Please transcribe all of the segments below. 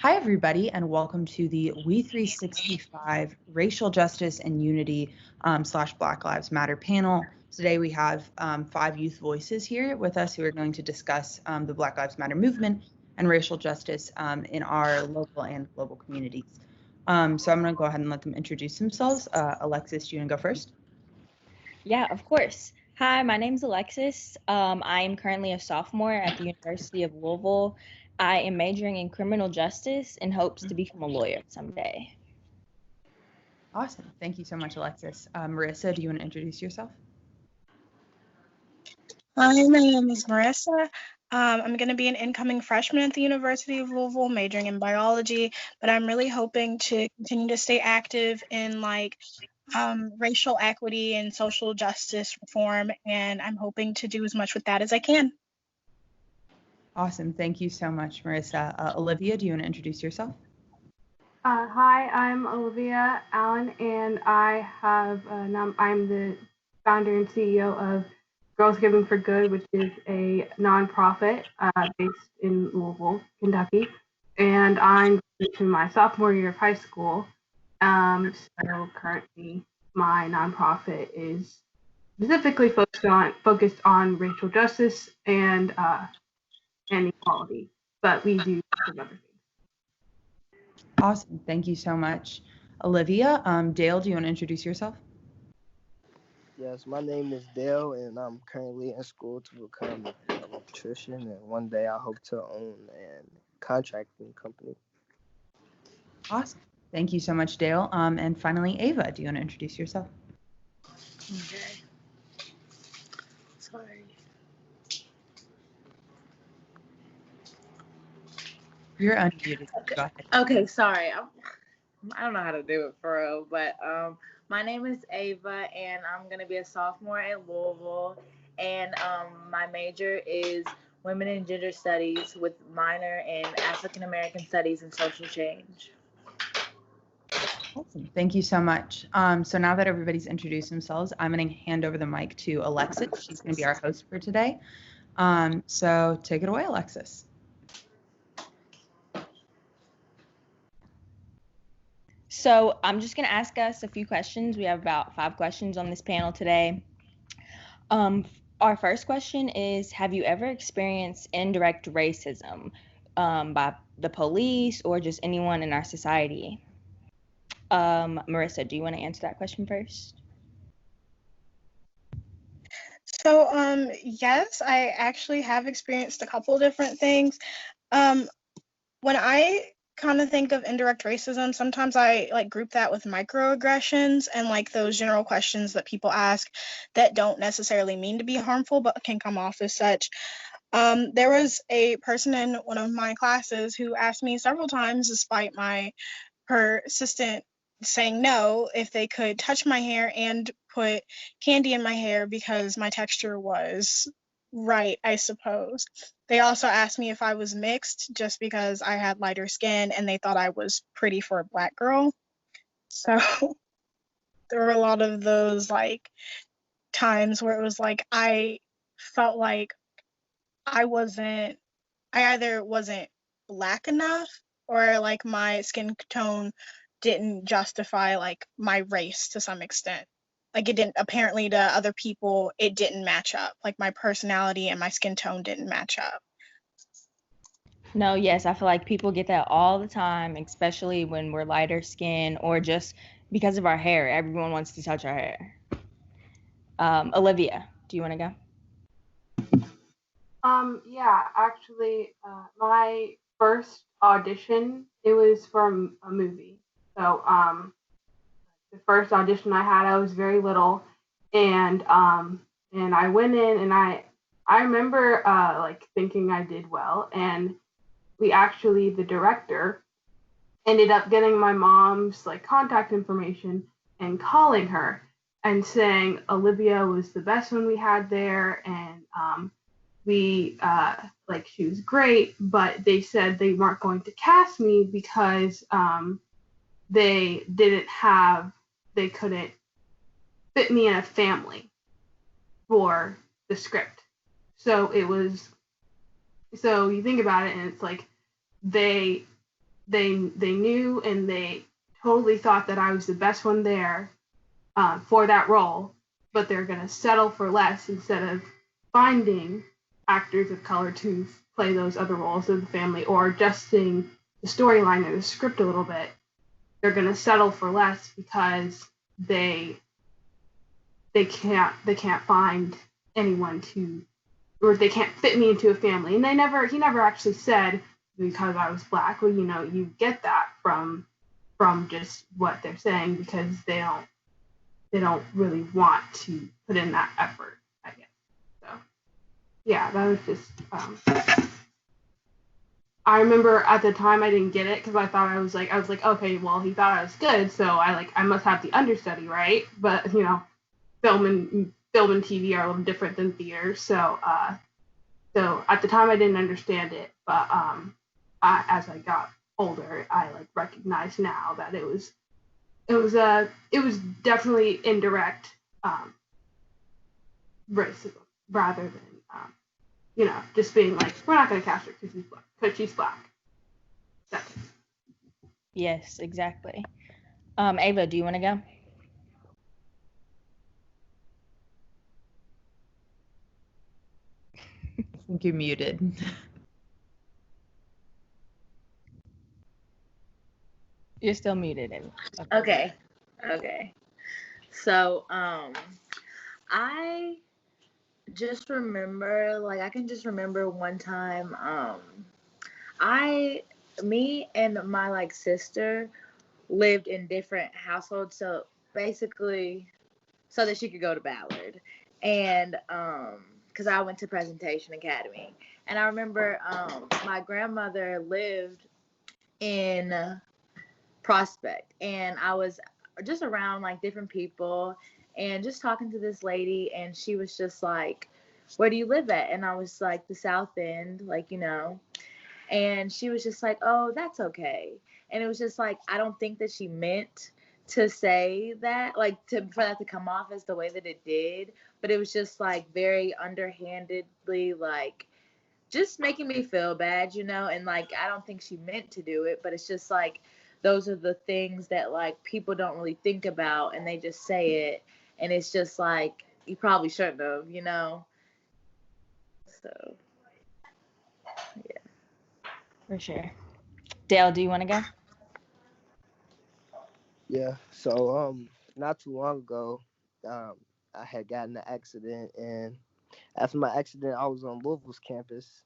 Hi, everybody, and welcome to the We365 Racial Justice and Unity / Black Lives Matter panel. Today we have 5 youth voices here with us who are going to discuss the Black Lives Matter movement and racial justice in our local and global communities. So I'm going to go ahead and let them introduce themselves. Alexis, do you want to go first? Yeah, of course. Hi, my name's Alexis. I am currently a sophomore at the University of Louisville. I am majoring in criminal justice in hopes to become a lawyer someday. Awesome. Thank you so much, Alexis. Marissa, do you want to introduce yourself? Hi, my name is Marissa. I'm going to be an incoming freshman at the University of Louisville, majoring in biology, but I'm really hoping to continue to stay active in racial equity and social justice reform, and I'm hoping to do as much with that as I can. Awesome. Thank you so much, Marissa. Olivia, do you want to introduce yourself? Hi, I'm Olivia Allen, and I'm the founder and CEO of Girls Giving for Good, which is a nonprofit based in Louisville, Kentucky. And I'm to my sophomore year of high school. So currently, my nonprofit is specifically focused on racial justice and equality, but we do some other things. Awesome. Thank you so much, Olivia. Dale, do you want to introduce yourself? Yes, my name is Dale, and I'm currently in school to become an electrician. And one day I hope to own a contracting company. Awesome. Thank you so much, Dale. And finally, Ava, do you want to introduce yourself? Okay. Sorry. You're unmuted. Go ahead. Okay, sorry. I don't know how to do it for real, but my name is Ava, and I'm gonna be a sophomore at Louisville, and my major is Women and Gender Studies with minor in African American Studies and Social Change. Awesome. Thank you so much. So now that everybody's introduced themselves, I'm going to hand over the mic to Alexis. She's going to be our host for today. So take it away, Alexis. So I'm just going to ask us a few questions. We have about 5 questions on this panel today. Our first question is, have you ever experienced indirect racism by the police or just anyone in our society? Marissa, do you want to answer that question first? So, yes, I actually have experienced a couple different things. When I kind of think of indirect racism, sometimes I group that with microaggressions and those general questions that people ask that don't necessarily mean to be harmful but can come off as such. There was a person in one of my classes who asked me several times, despite my persistent saying no, if they could touch my hair and put candy in my hair because my texture was right, I suppose. They also asked me if I was mixed just because I had lighter skin and they thought I was pretty for a black girl. So there were a lot of those times where it was I felt like I either wasn't black enough or my skin tone didn't justify my race to some extent. It didn't, apparently to other people, it didn't match up. My personality and my skin tone didn't match up. No, yes, I feel like people get that all the time, especially when we're lighter skin or just because of our hair. Everyone wants to touch our hair. Olivia, do you want to go? Yeah, actually, my first audition, it was from a movie. So, the first audition I had, I was very little, and I went in, and I remember thinking I did well, and the director ended up getting my mom's contact information and calling her and saying Olivia was the best one we had there, and we she was great, but they said they weren't going to cast me because they didn't have they couldn't fit me in a family for the script. So it was so you think about it, and it's they they knew and they totally thought that I was the best one there for that role, but they're going to settle for less instead of finding actors of color to play those other roles of the family or adjusting the storyline or the script a little bit. They're going to settle for less because they can't find anyone to, or they can't fit me into a family. And he never actually said because I was black. Well, you get that from just what they're saying because they don't really want to put in that effort, I guess. So yeah, that was just I remember at the time I didn't get it because I thought I was like, okay, well, he thought I was good, so I must have the understudy, right? But film and TV are a little different than theater, so at the time I didn't understand it, but as I got older, I recognize now that it was definitely indirect racism rather than just being like, we're not going to cast her because she's black. That's it. Yes, exactly. Ava, do you want to go? I think you're muted. You're still muted, Ava. Okay. So, I just remember, I can just remember one time, me and my sister lived in different households, so basically, so that she could go to Ballard, and because I went to Presentation Academy, and I remember my grandmother lived in Prospect, and I was just around different people and just talking to this lady, and she was just like, where do you live at? And I was like, the South End, and she was just like, oh, that's okay. And it was just I don't think that she meant to say that, for that to come off as the way that it did, but it was just very underhandedly, just making me feel bad, and I don't think she meant to do it, but it's just those are the things that people don't really think about, and they just say it, and it's just you probably shouldn't have, so yeah. For sure. Dale, do you want to go? Yeah. So not too long ago, I had gotten an accident, and after my accident, I was on Louisville's campus,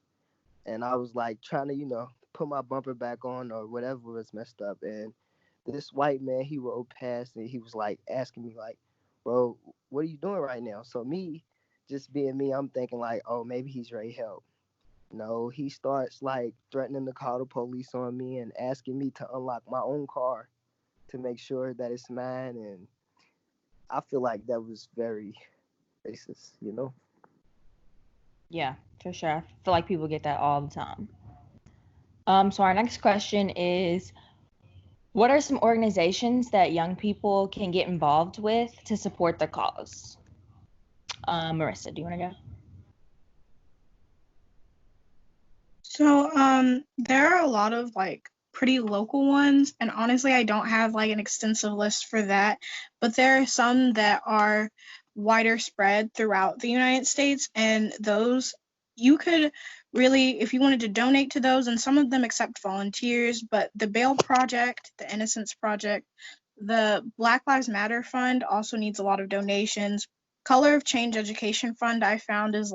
and I was trying to put my bumper back on or whatever was messed up, and this white man, he rode past and he was asking me bro, what are you doing right now? So me, just being me, I'm thinking oh, maybe he's ready to help. No, he starts threatening to call the police on me and asking me to unlock my own car to make sure that it's mine, and I feel like that was very racist, Yeah, for sure. I feel like people get that all the time. So our next question is, what are some organizations that young people can get involved with to support the cause? Marissa, do you want to go? So there are a lot of pretty local ones, and honestly I don't have an extensive list for that, but there are some that are wider spread throughout the United States, and those you could really, if you wanted to donate to those, and some of them accept volunteers, but the Bail Project, the Innocence Project, the Black Lives Matter Fund also needs a lot of donations. Color of Change Education Fund I found is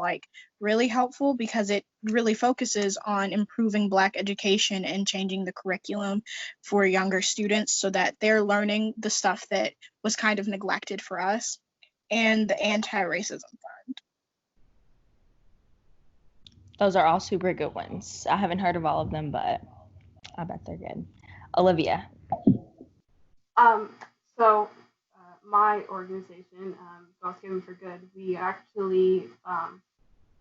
really helpful because it really focuses on improving Black education and changing the curriculum for younger students so that they're learning the stuff that was kind of neglected for us. And the Anti-Racism Fund. Those are all super good ones. I haven't heard of all of them, but I bet they're good. Olivia. So my organization, Girls Given for Good, we actually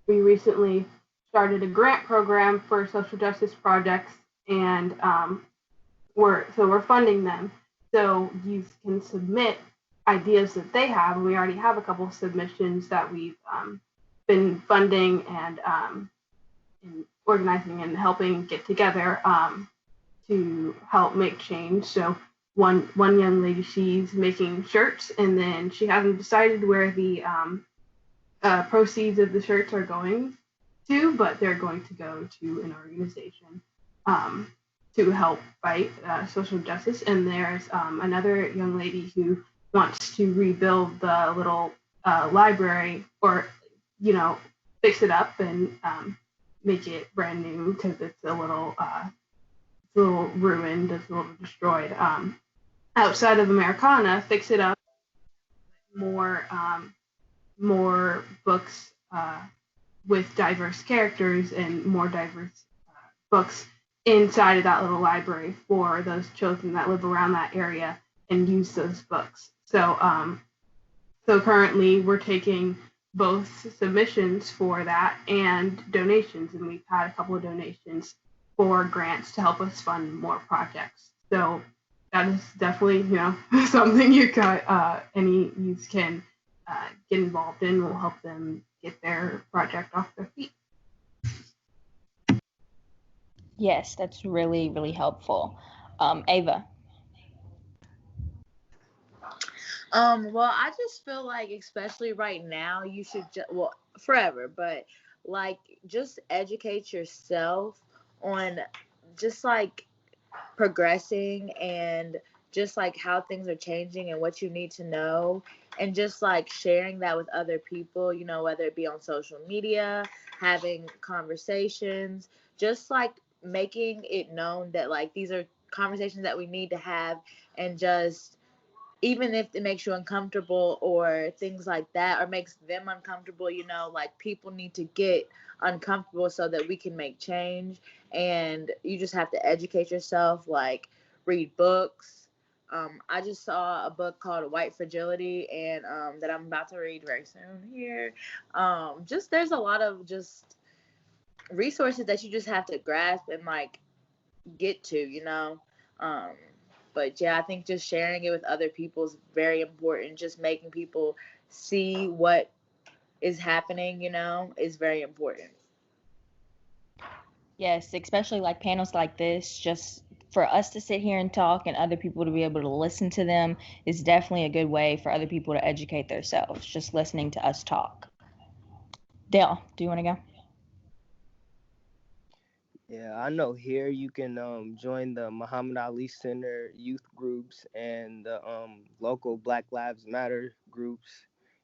we recently started a grant program for social justice projects, and we're funding them. So you can submit ideas that they have. We already have a couple of submissions that we've been funding and organizing and helping get together. to help make change. So one young lady, she's making shirts, and then she hasn't decided where the proceeds of the shirts are going to, but they're going to go to an organization to help fight social justice. And there's another young lady who wants to rebuild the little library, or fix it up and make it brand new, because it's a little ruined, it's a little destroyed. Outside of Americana, fix it up, more books with diverse characters and more diverse books inside of that little library for those children that live around that area and use those books. So currently we're taking both submissions for that and donations, and we've had a couple of donations for grants to help us fund more projects. So that is definitely, something any youth can get involved in. Will help them get their project off their feet. Yes, that's really, really helpful. Ava. Well, I just feel like, especially right now, you should forever, but like just educate yourself on just like progressing and just like how things are changing and what you need to know, and just like sharing that with other people, whether it be on social media, having conversations, just like making it known that like these are conversations that we need to have, and just even if it makes you uncomfortable or things like that, or makes them uncomfortable, like people need to get uncomfortable so that we can make change. And you just have to educate yourself, like read books. I just saw a book called White Fragility, and that I'm about to read very soon here. Just there's a lot of just resources that you just have to grasp and like get to. But yeah, I think just sharing it with other people is very important. Just making people see what is happening, is very important. Yes, especially like panels like this, just for us to sit here and talk and other people to be able to listen to them is definitely a good way for other people to educate themselves, just listening to us talk. Dale, do you want to go? Yeah, I know here you can join the Muhammad Ali Center youth groups and the local Black Lives Matter groups.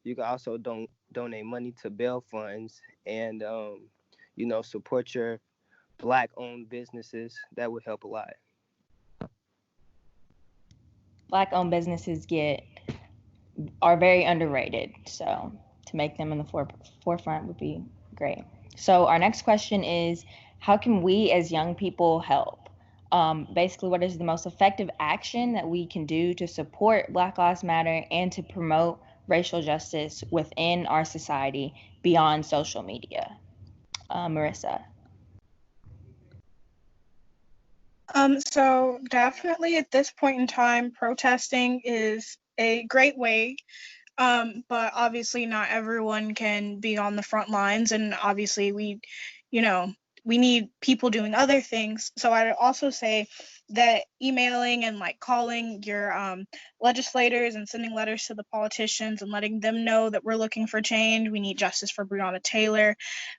You can also donate money to bail funds and support your Black-owned businesses. That would help a lot. Black-owned businesses are very underrated, so to make them in the forefront would be great. So our next question is, how can we as young people help? Basically, what is the most effective action that we can do to support Black Lives Matter and to promote racial justice within our society beyond social media? Marissa. So definitely at this point in time, protesting is a great way. But obviously not everyone can be on the front lines, and obviously we need people doing other things. So I'd also say that emailing and like calling your legislators and sending letters to the politicians and letting them know that we're looking for change, we need justice for Breonna Taylor,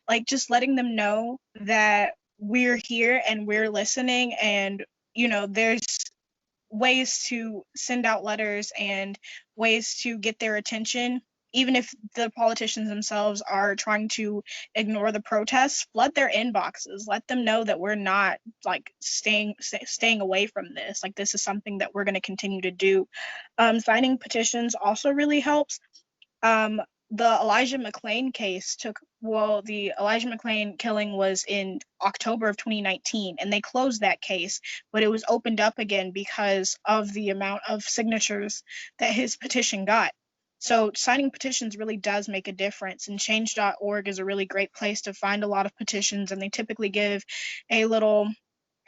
like just letting them know that we're here and we're listening, and there's ways to send out letters and ways to get their attention, even if the politicians themselves are trying to ignore the protests. Flood their inboxes, let them know that we're not like staying away from this. Like, this is something that we're going to continue to do. Signing petitions also really helps. The Elijah McClain case the Elijah McClain killing was in October of 2019, and they closed that case, but it was opened up again because of the amount of signatures that his petition got. So signing petitions really does make a difference, and change.org is a really great place to find a lot of petitions, and they typically give a little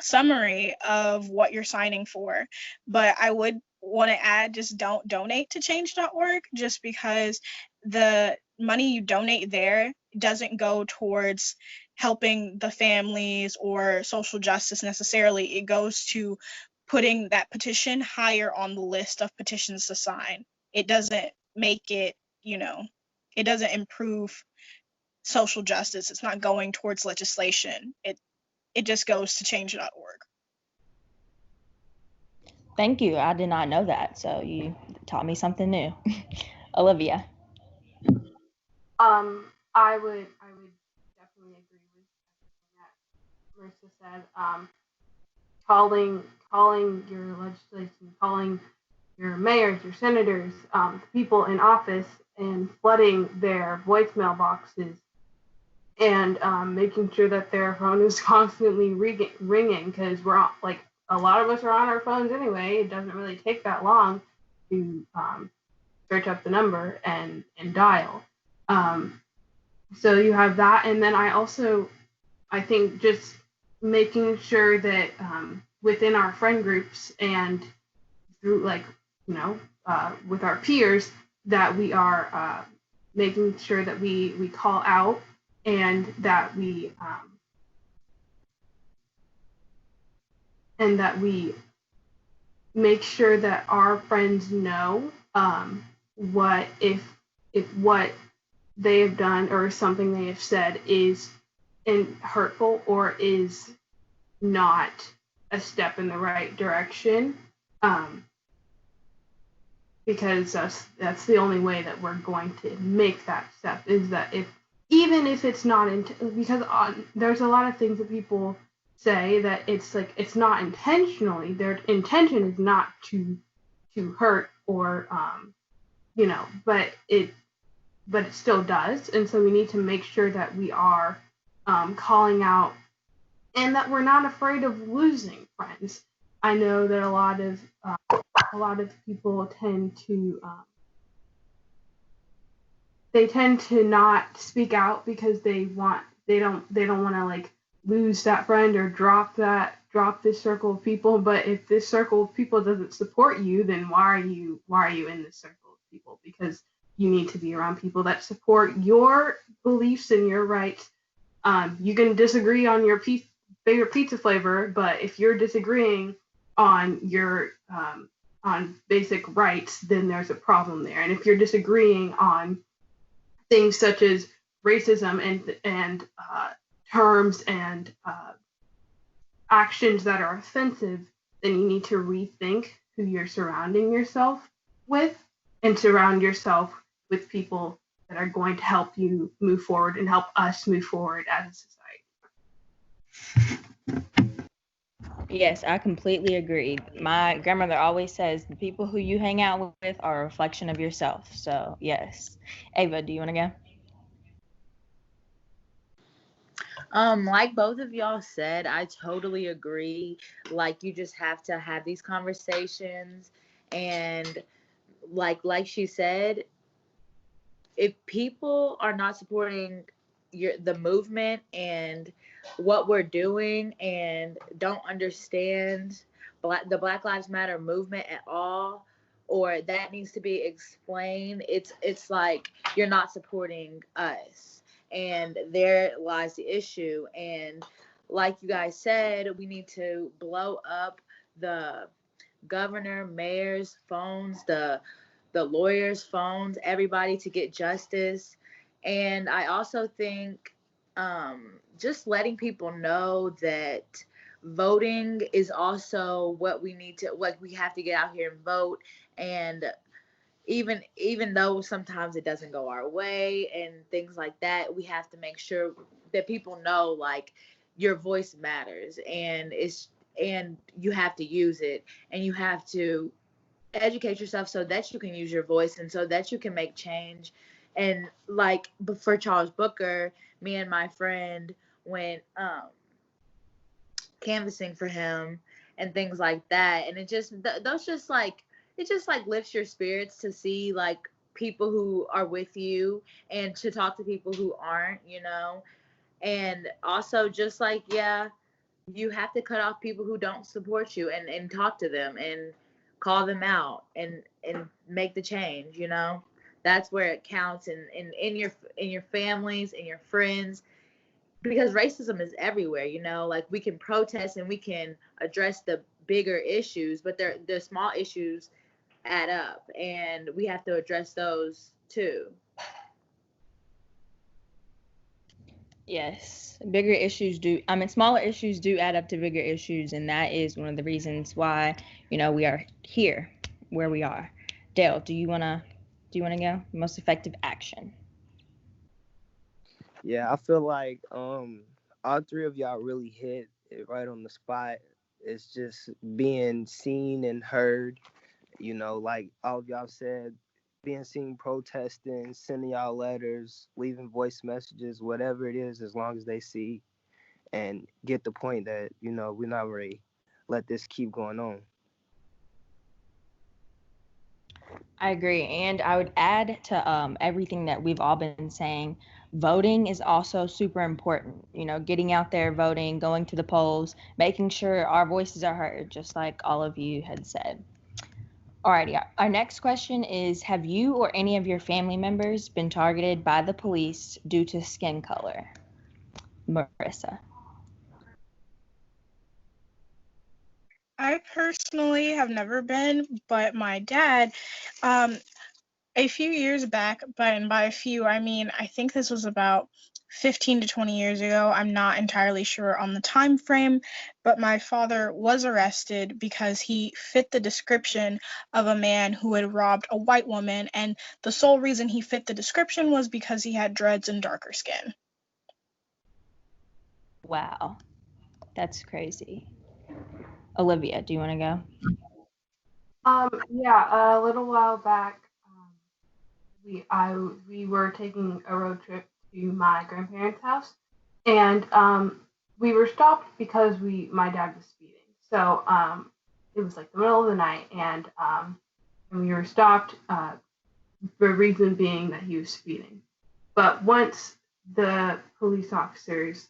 summary of what you're signing for. But I would want to add, just don't donate to change.org, just because the money you donate there doesn't go towards helping the families or social justice necessarily. It goes to putting that petition higher on the list of petitions to sign. It doesn't make it, it doesn't improve social justice. It's not going towards legislation. It just goes to change.org. Thank you. I did not know that, so you taught me something new. Olivia. I would definitely agree with everything that Marissa said. Calling your legislation, calling your mayors, your senators, people in office, and flooding their voicemail boxes, and making sure that their phone is constantly ringing, because we're all, like, a lot of us are on our phones anyway. It doesn't really take that long to search up the number and dial. So you have that, and then I think just making sure that within our friend groups and through, like, with our peers, that we are making sure that we call out, and that we make sure that our friends know what if what they have done or something they have said is hurtful or is not a step in the right direction, because that's the only way that we're going to make that step, is that even if it's not because there's a lot of things that people say that it's like it's not intentionally, their intention is not to hurt or but it still does, and so we need to make sure that we are calling out, and that we're not afraid of losing friends. I know that a lot of people tend to not speak out because they don't want to, like, lose that friend or drop this circle of people. But if this circle of people doesn't support you, then why are you in this circle of people? Because you need to be around people that support your beliefs and your rights. You can disagree on your favorite pizza flavor, but if you're disagreeing on your on basic rights, then there's a problem there. And if you're disagreeing on things such as racism and terms and actions that are offensive, then you need to rethink who you're surrounding yourself with, and surround yourself with people that are going to help you move forward and help us move forward as a society. Yes, I completely agree. My grandmother always says the people who you hang out with are a reflection of yourself. So, yes. Ava, do you want to go? Like both of y'all said, I totally agree. Like, you just have to have these conversations, and like she said, if people are not supporting the movement and what we're doing, and don't understand the Black Lives Matter movement at all, or that needs to be explained, it's like you're not supporting us, and there lies the issue. And like you guys said, we need to blow up the governor, mayor's phones, the lawyers' phones, everybody, to get justice. And I also think just letting people know that voting is also what we need to, like, we have to get out here and vote. And even though sometimes it doesn't go our way and things like that, we have to make sure that people know, like, your voice matters, and you have to use it, and you have to educate yourself so that you can use your voice and so that you can make change. And like for Charles Booker, me and my friend went canvassing for him and things like that, and it just those just like it just like lifts your spirits to see, like, people who are with you, and to talk to people who aren't, and also just like, yeah, you have to cut off people who don't support you, and talk to them and call them out, and make the change. That's where it counts. And in your families and your friends, because racism is everywhere, you know, like we can protest and we can address the bigger issues, but the small issues add up, and we have to address those too. Yes, smaller issues do add up to bigger issues, and that is one of the reasons why, we are here where we are. Dale, do you want to go? Most effective action. Yeah, I feel like all three of y'all really hit it right on the spot. It's just being seen and heard, like all of y'all said, being seen protesting, sending y'all letters, leaving voice messages, whatever it is, as long as they see and get the point that, we're not ready. Let this keep going on. I agree. And I would add to everything that we've all been saying, voting is also super important. Getting out there, voting, going to the polls, making sure our voices are heard, just like all of you had said. Alrighty, our next question is, have you or any of your family members been targeted by the police due to skin color? Marissa. I personally have never been, but my dad, a few years back, and by a few, I mean, I think this was about 15 to 20 years ago. I'm not entirely sure on the time frame, but my father was arrested because he fit the description of a man who had robbed a white woman, and the sole reason he fit the description was because he had dreads and darker skin. Wow, that's crazy. Olivia, do you want to go? Yeah, a little while back, we were taking a road trip to my grandparents' house, and we were stopped because my dad was speeding. So it was like the middle of the night, and we were stopped. The reason being that he was speeding. But once the police officers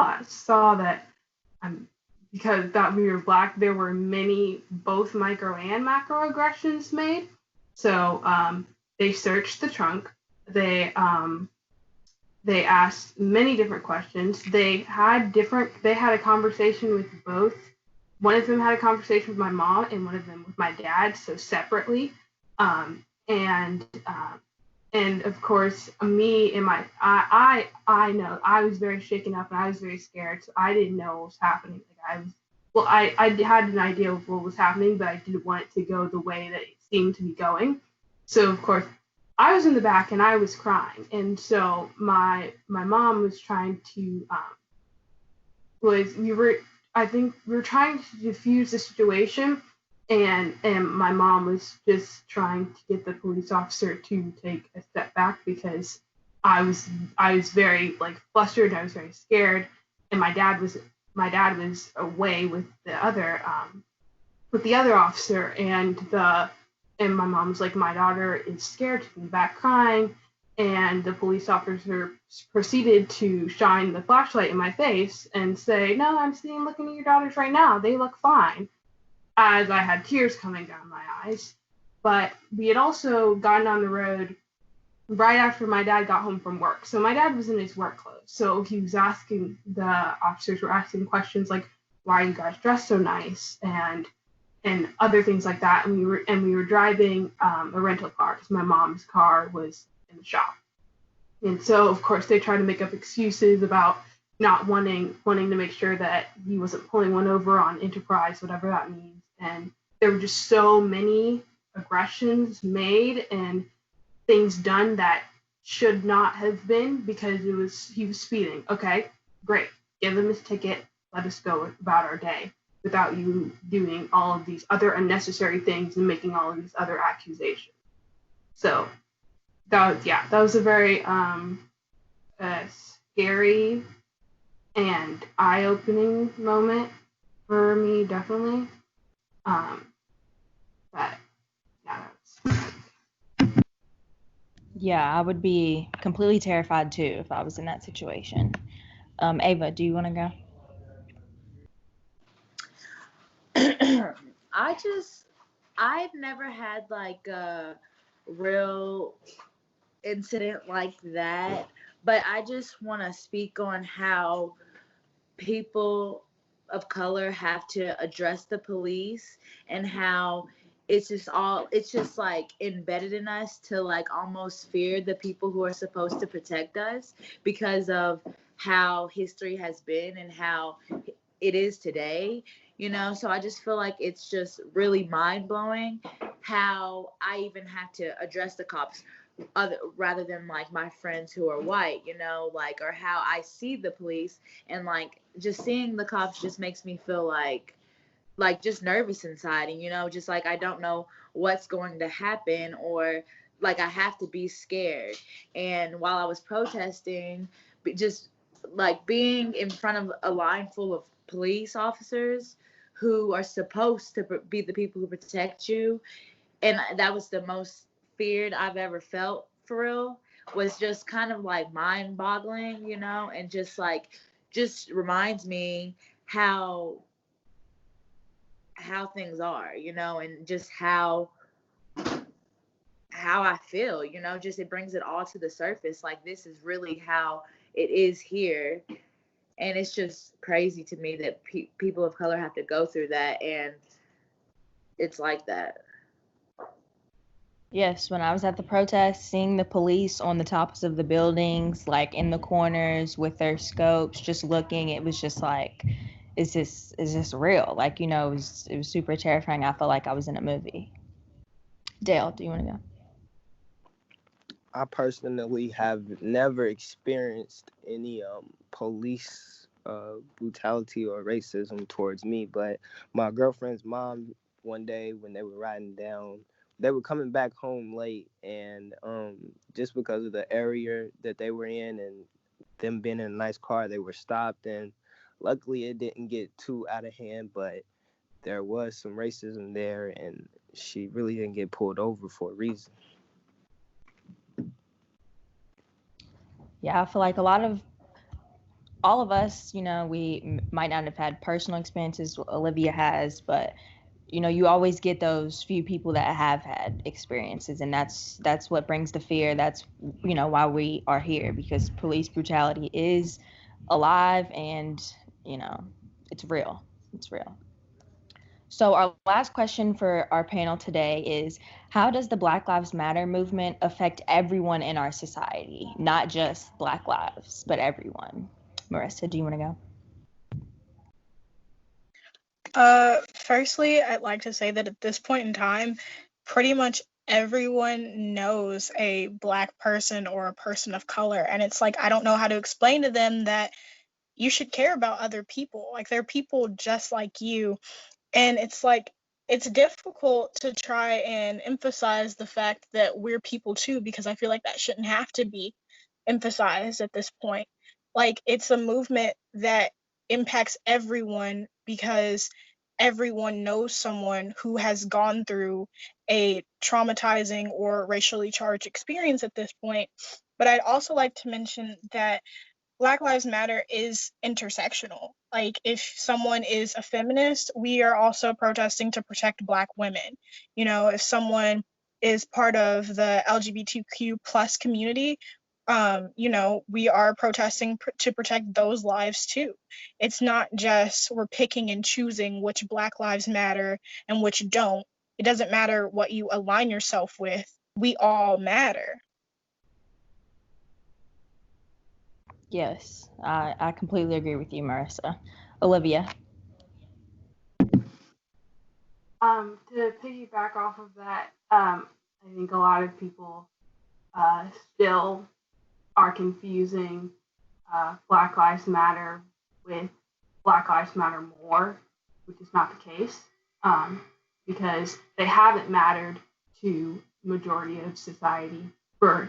saw that because that we were black, there were many both micro and macro aggressions made. So they searched the trunk. They asked many different questions. They had a conversation with both. One of them had a conversation with my mom and one of them with my dad, so separately. And of course, me and I know I was very shaken up and I was very scared, so I didn't know what was happening. I had an idea of what was happening, but I didn't want it to go the way that it seemed to be going. So of course, I was in the back and I was crying, and so my mom was trying to we were trying to diffuse the situation, and my mom was just trying to get the police officer to take a step back because I was very flustered, I was very scared, and my dad was away with the other officer, and my mom was like, my daughter is scared, she's in the back crying, and the police officer proceeded to shine the flashlight in my face and say, no, I'm looking at your daughters right now, they look fine, as I had tears coming down my eyes. But we had also gotten on the road right after my dad got home from work. So my dad was in his work clothes. So the officers were asking questions like, why are you guys dressed so nice? And other things like that. And we were driving a rental car because my mom's car was in the shop. And so of course they tried to make up excuses about not wanting to make sure that he wasn't pulling one over on Enterprise, whatever that means. And there were just so many aggressions made and things done that should not have been because he was speeding. Okay, great. Give him his ticket. Let us go about our day without you doing all of these other unnecessary things and making all of these other accusations. So that was a very scary and eye-opening moment for me, definitely. But yeah, Yeah, I would be completely terrified too if I was in that situation. Ava, do you want to go? I've never had a real incident like that, But I just want to speak on how people of color have to address the police, and how it's just like embedded in us to like almost fear the people who are supposed to protect us because of how history has been and how it is today, so I just feel like it's just really mind-blowing how I even have to address the cops rather than like my friends who are white, like, or how I see the police, and like just seeing the cops just makes me feel like just nervous inside, and just like I don't know what's going to happen, or like I have to be scared. And while I was protesting, just like being in front of a line full of police officers who are supposed to be the people who protect you, and that was the most feared I've ever felt, for real, was just kind of like mind boggling, and just reminds me how things are, and just how I feel, just it brings it all to the surface. Like, this is really how it is here. And it's just crazy to me that people of color have to go through that, and it's like that. Yes, when I was at the protest, seeing the police on the tops of the buildings, like in the corners with their scopes, just looking, it was just like, is this real? Like, it was super terrifying. I felt like I was in a movie. Dale, do you want to go? I personally have never experienced any police brutality or racism towards me, but my girlfriend's mom, one day when they were riding down, they were coming back home late, and just because of the area that they were in and them being in a nice car, they were stopped, and luckily it didn't get too out of hand, but there was some racism there, and she really didn't get pulled over for a reason. Yeah, I feel like all of us, we might not have had personal experiences Olivia has, but you always get those few people that have had experiences, and that's what brings the fear. That's why we are here, because police brutality is alive, and it's real. So our last question for our panel today is, how does the Black Lives Matter movement affect everyone in our society? Not just Black lives, but everyone. Marissa, do you want to go? Firstly, I'd like to say that at this point in time, pretty much everyone knows a Black person or a person of color. And it's like, I don't know how to explain to them that you should care about other people. Like, they're people just like you. And it's like, it's difficult to try and emphasize the fact that we're people too, because I feel like that shouldn't have to be emphasized at this point. Like, it's a movement that impacts everyone because everyone knows someone who has gone through a traumatizing or racially charged experience at this point. But I'd also like to mention that Black Lives Matter is intersectional. Like, if someone is a feminist, we are also protesting to protect Black women. If someone is part of the LGBTQ plus community, we are protesting to protect those lives too. It's not just we're picking and choosing which Black lives matter and which don't. It doesn't matter what you align yourself with. We all matter. Yes, I completely agree with you, Marissa. Olivia? To piggyback off of that, I think a lot of people still are confusing Black Lives Matter with Black Lives Matter More, which is not the case, because they haven't mattered to the majority of society for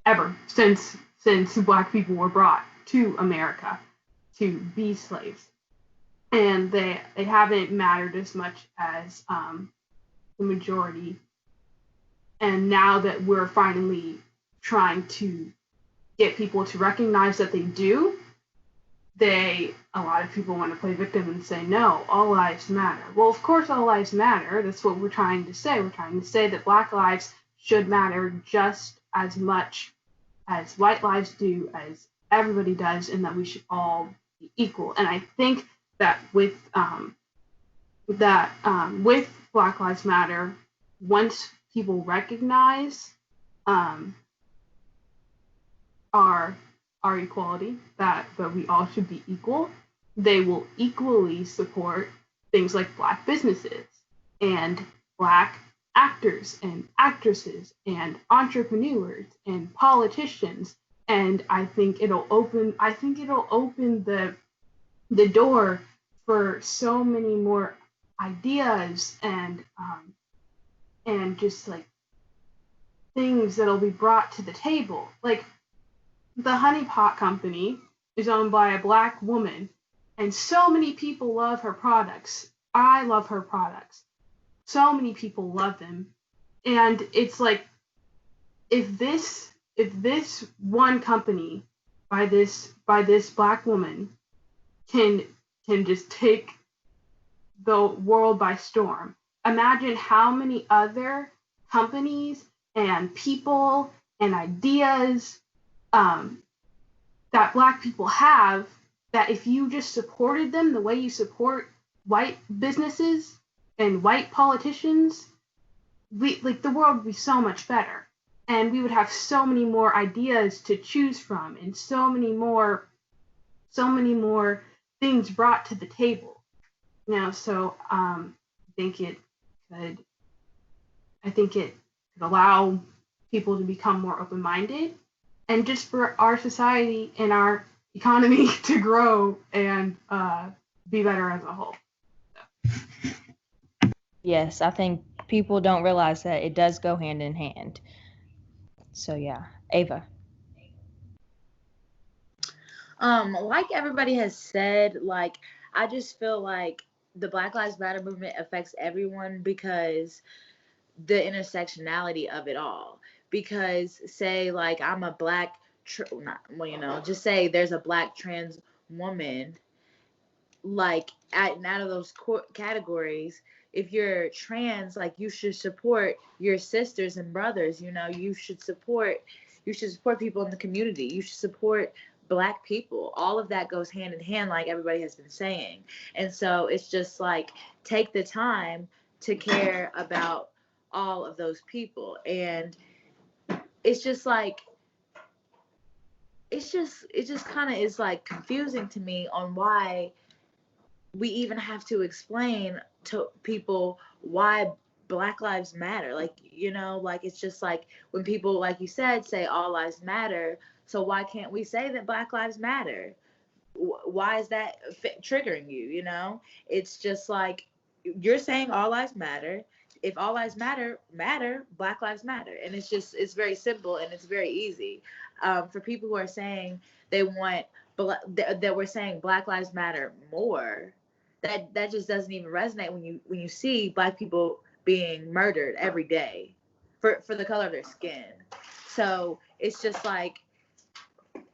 ever since Black people were brought to America to be slaves. And they haven't mattered as much as the majority. And now that we're finally trying to get people to recognize that they do, a lot of people want to play victim and say, no, all lives matter. Well, of course all lives matter. That's what we're trying to say. We're trying to say that Black lives should matter just as much as white lives do, as everybody does, and that we should all be equal. And I think that with Black Lives Matter, once people recognize our equality, that we all should be equal, they will equally support things like Black businesses and Black actors and actresses and entrepreneurs and politicians. And I think it'll open the door for so many more ideas and just like things that'll be brought to the table. Like the Honey Pot Company is owned by a Black woman, and so many people love her products. I love her products. So many people love them. And it's like, if this one company by this Black woman can just take the world by storm, imagine how many other companies and people and ideas that Black people have, that if you just supported them the way you support white businesses and white politicians, the world would be so much better. And we would have so many more ideas to choose from, and so many more things brought to the table. So I think it could allow people to become more open-minded, and just for our society and our economy to grow and be better as a whole. Yes, I think people don't realize that it does go hand in hand. So yeah, Ava. Like everybody has said, like I just feel like the Black Lives Matter movement affects everyone because the intersectionality of it all. Because say like I'm a Black, just say there's a Black trans woman, like out of those categories, if you're trans, like you should support your sisters and brothers. You should support people in the community. You should support Black people. All of that goes hand in hand, like everybody has been saying. And so it's just like, take the time to care about all of those people. And it's just like, it just kind of is like confusing to me on why we even have to explain to people why Black Lives Matter. Like, like it's just like when people, like you said, say all lives matter. So why can't we say that Black Lives Matter? Why is that triggering you? It's just like, you're saying all lives matter. If all lives matter, Black Lives Matter. And it's very simple and it's very easy. For people who are saying they want, that we're saying Black Lives Matter more, that just doesn't even resonate when you see Black people being murdered every day for the color of their skin. So it's just like,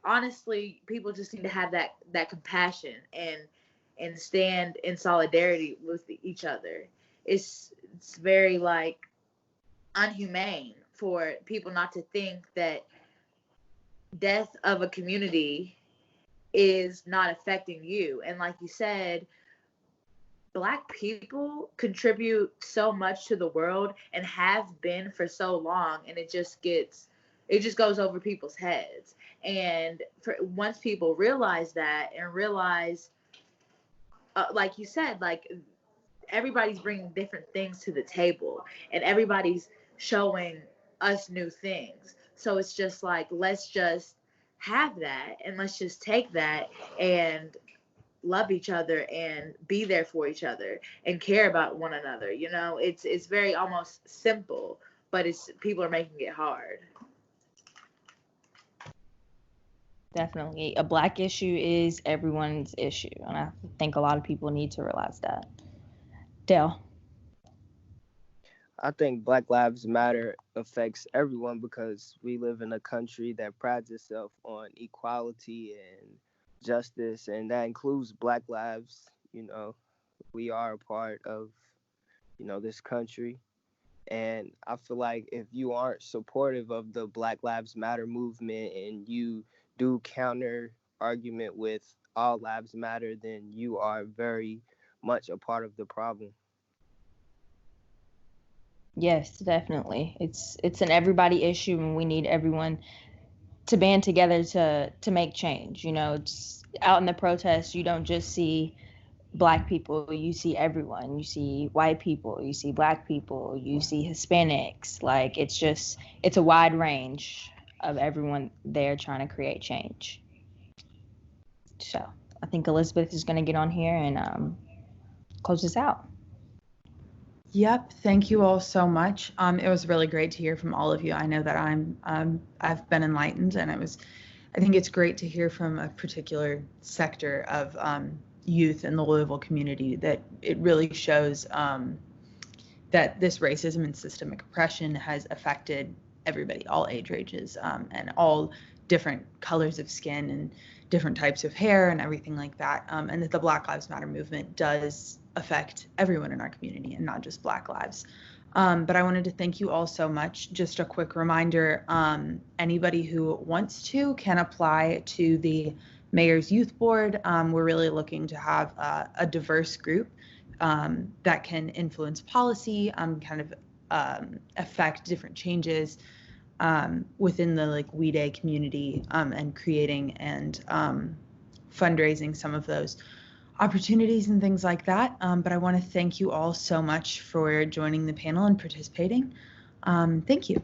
honestly, people just need to have that compassion and stand in solidarity with each other. It's very like unhumane for people not to think that death of a community is not affecting you. And like you said, Black people contribute so much to the world and have been for so long, and it just goes over people's heads. And once people realize that and realize, like you said, like everybody's bringing different things to the table and everybody's showing us new things. So it's just like, let's just have that, and let's just take that and love each other and be there for each other and care about one another. It's very almost simple, but people are making it hard. Definitely. A Black issue is everyone's issue. And I think a lot of people need to realize that. Dale. I think Black Lives Matter affects everyone because we live in a country that prides itself on equality and justice, and that includes Black lives. We are a part of, this country, And I feel like if you aren't supportive of the Black Lives Matter movement and you do counter argument with all lives matter, then you are very much a part of the problem. Yes, definitely. It's an everybody issue, and we need everyone to band together to make change. You know, it's out in the protests, you don't just see Black people, you see everyone. You see white people, you see Black people, you see Hispanics. Like it's a wide range of everyone there trying to create change. So I think Elizabeth is going to get on here and close this out. Yep. Thank you all so much. It was really great to hear from all of you. I know that I've been enlightened, and I think it's great to hear from a particular sector of youth in the Louisville community that it really shows that this racism and systemic oppression has affected everybody, all age ranges, and all different colors of skin and different types of hair and everything like that, and that the Black Lives Matter movement does affect everyone in our community and not just Black lives. But I wanted to thank you all so much. Just a quick reminder, anybody who wants to can apply to the Mayor's Youth Board. We're really looking to have a diverse group that can influence policy, kind of affect different changes within the We Day community, and creating and fundraising some of those opportunities and things like that. But I want to thank you all so much for joining the panel and participating. Thank you.